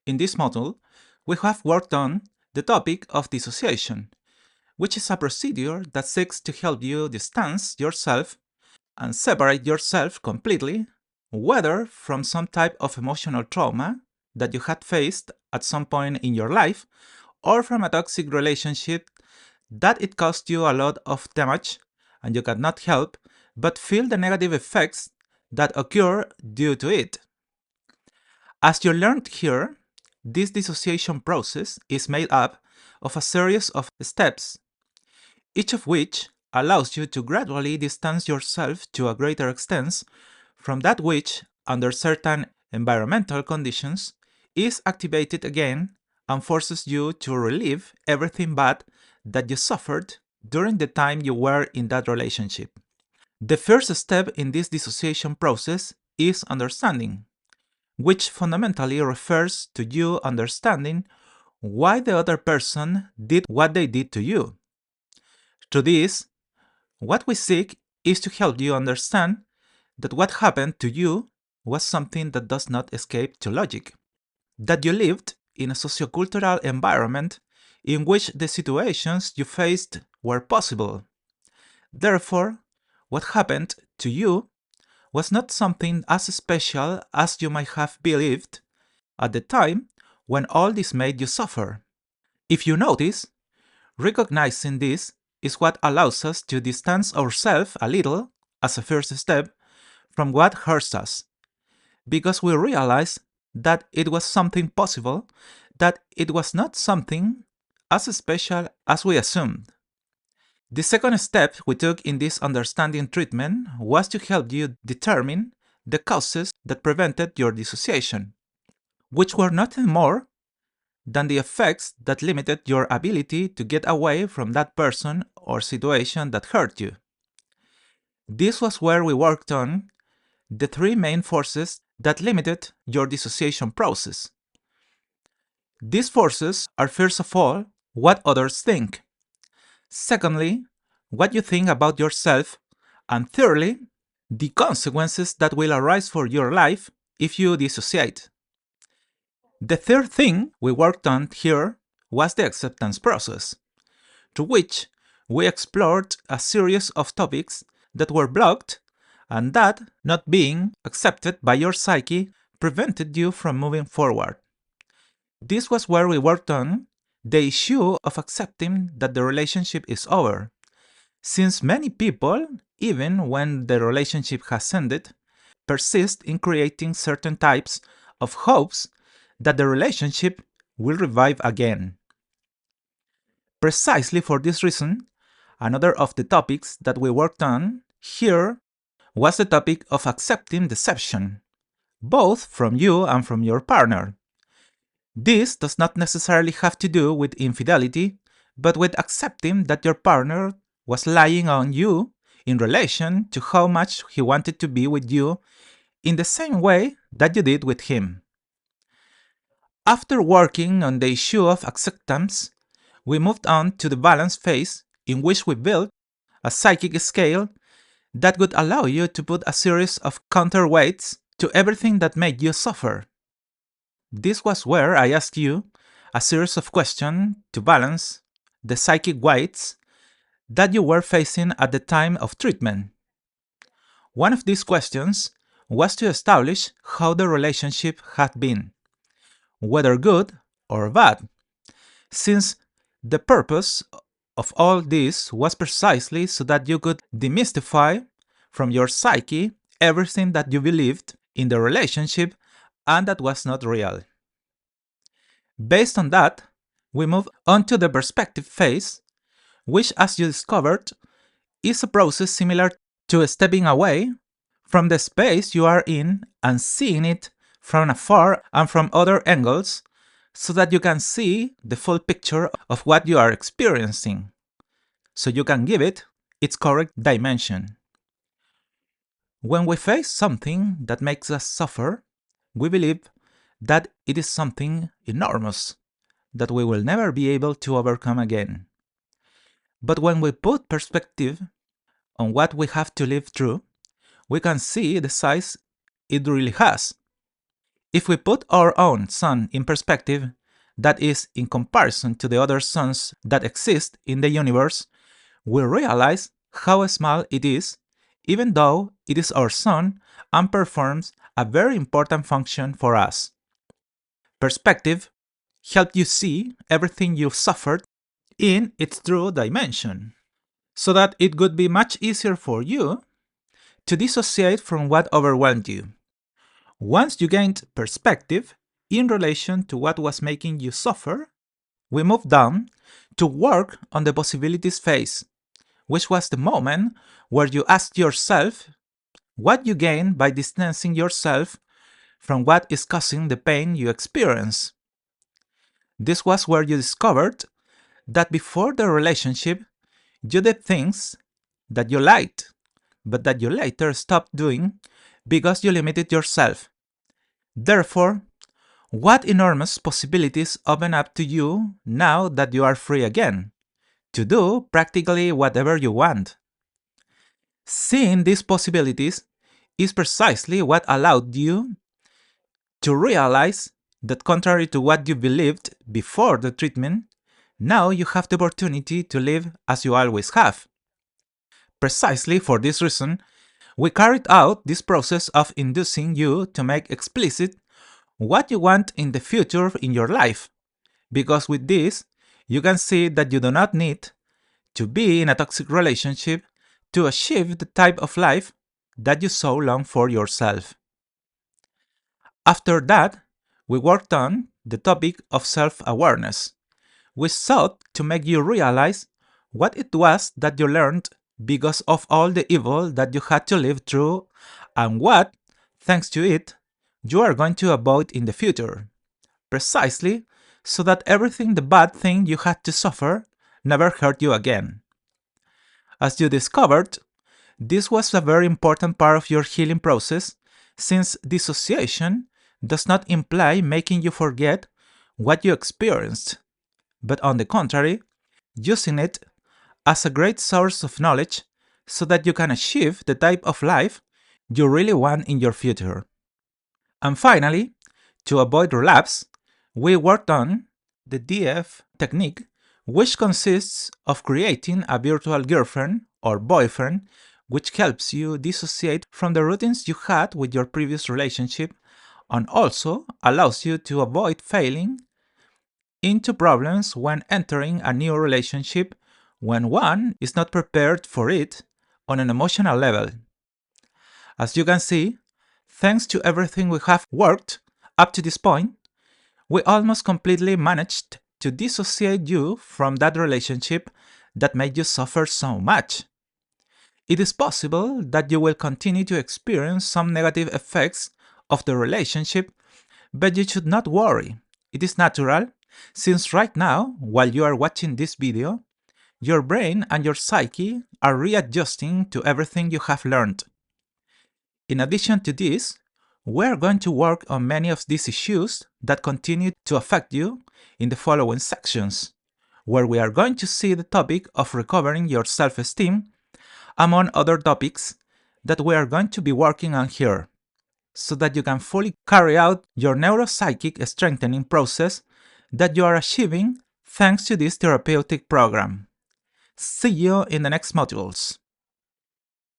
In this module, we have worked on the topic of dissociation, which is a procedure that seeks to help you distance yourself and separate yourself completely, whether from some type of emotional trauma that you had faced at some point in your life, or from a toxic relationship that it caused you a lot of damage and you cannot help but feel the negative effects that occur due to it. As you learned here, this dissociation process is made up of a series of steps, each of which allows you to gradually distance yourself to a greater extent from that which, under certain environmental conditions, is activated again and forces you to relive everything bad that you suffered during the time you were in that relationship. The first step in this dissociation process is understanding, which fundamentally refers to you understanding why the other person did what they did to you. Through this, what we seek is to help you understand that what happened to you was something that does not escape to logic, that you lived in a sociocultural environment in which the situations you faced were possible. Therefore, what happened to you was not something as special as you might have believed at the time when all this made you suffer. If you notice, recognizing this is what allows us to distance ourselves a little, as a first step, from what hurts us, because we realize that it was something possible, that it was not something as special as we assumed. The second step we took in this understanding treatment was to help you determine the causes that prevented your dissociation, which were nothing more than the effects that limited your ability to get away from that person or situation that hurt you. This was where we worked on the three main forces that limited your dissociation process. These forces are, first of all, what others think. Secondly, what you think about yourself. And thirdly, the consequences that will arise for your life if you dissociate. The third thing we worked on here was the acceptance process, through which we explored a series of topics that were blocked and that, not being accepted by your psyche, prevented you from moving forward. This was where we worked on the issue of accepting that the relationship is over, since many people, even when the relationship has ended, persist in creating certain types of hopes that the relationship will revive again. Precisely for this reason, another of the topics that we worked on here was the topic of accepting deception, both from you and from your partner. This does not necessarily have to do with infidelity, but with accepting that your partner was lying on you in relation to how much he wanted to be with you in the same way that you did with him. After working on the issue of acceptance, we moved on to the balance phase, in which we built a psychic scale that would allow you to put a series of counterweights to everything that made you suffer. This was where I asked you a series of questions to balance the psychic weights that you were facing at the time of treatment. One of these questions was to establish how the relationship had been, whether good or bad, since the purpose of all this was precisely so that you could demystify from your psyche everything that you believed in the relationship and that was not real. Based on that, we move on to the perspective phase, which, as you discovered, is a process similar to stepping away from the space you are in and seeing it from afar and from other angles so that you can see the full picture of what you are experiencing, so you can give it its correct dimension. When we face something that makes us suffer, we believe that it is something enormous that we will never be able to overcome again. But when we put perspective on what we have to live through, we can see the size it really has. If we put our own sun in perspective, that is, in comparison to the other suns that exist in the universe, we realize how small it is, even though it is our sun and performs a very important function for us. Perspective helps you see everything you've suffered in its true dimension, so that it would be much easier for you to dissociate from what overwhelmed you. Once you gained perspective in relation to what was making you suffer, we moved down to work on the possibilities phase, which was the moment where you asked yourself what you gain by distancing yourself from what is causing the pain you experience. This was where you discovered that before the relationship, you did things that you liked, but that you later stopped doing because you limited yourself. Therefore, what enormous possibilities open up to you now that you are free again, to do practically whatever you want. Seeing these possibilities is precisely what allowed you to realize that, contrary to what you believed before the treatment, now you have the opportunity to live as you always have. Precisely for this reason, we carried out this process of inducing you to make explicit what you want in the future in your life, because with this, you can see that you do not need to be in a toxic relationship to achieve the type of life that you so long for yourself. After that, we worked on the topic of self-awareness. We sought to make you realize what it was that you learned because of all the evil that you had to live through and what, thanks to it, you are going to avoid in the future. Precisely so that everything the bad thing you had to suffer never hurt you again. As you discovered, this was a very important part of your healing process, since dissociation does not imply making you forget what you experienced, but on the contrary, using it as a great source of knowledge so that you can achieve the type of life you really want in your future. And finally, to avoid relapse, we worked on the DF technique, which consists of creating a virtual girlfriend or boyfriend, which helps you dissociate from the routines you had with your previous relationship and also allows you to avoid failing into problems when entering a new relationship when one is not prepared for it on an emotional level. As you can see, thanks to everything we have worked up to this point, we almost completely managed to dissociate you from that relationship that made you suffer so much. It is possible that you will continue to experience some negative effects of the relationship, but you should not worry. It is natural, since right now, while you are watching this video, your brain and your psyche are readjusting to everything you have learned. In addition to this, we are going to work on many of these issues that continue to affect you in the following sections, where we are going to see the topic of recovering your self-esteem, among other topics that we are going to be working on here, so that you can fully carry out your neuropsychic strengthening process that you are achieving thanks to this therapeutic program. See you in the next modules.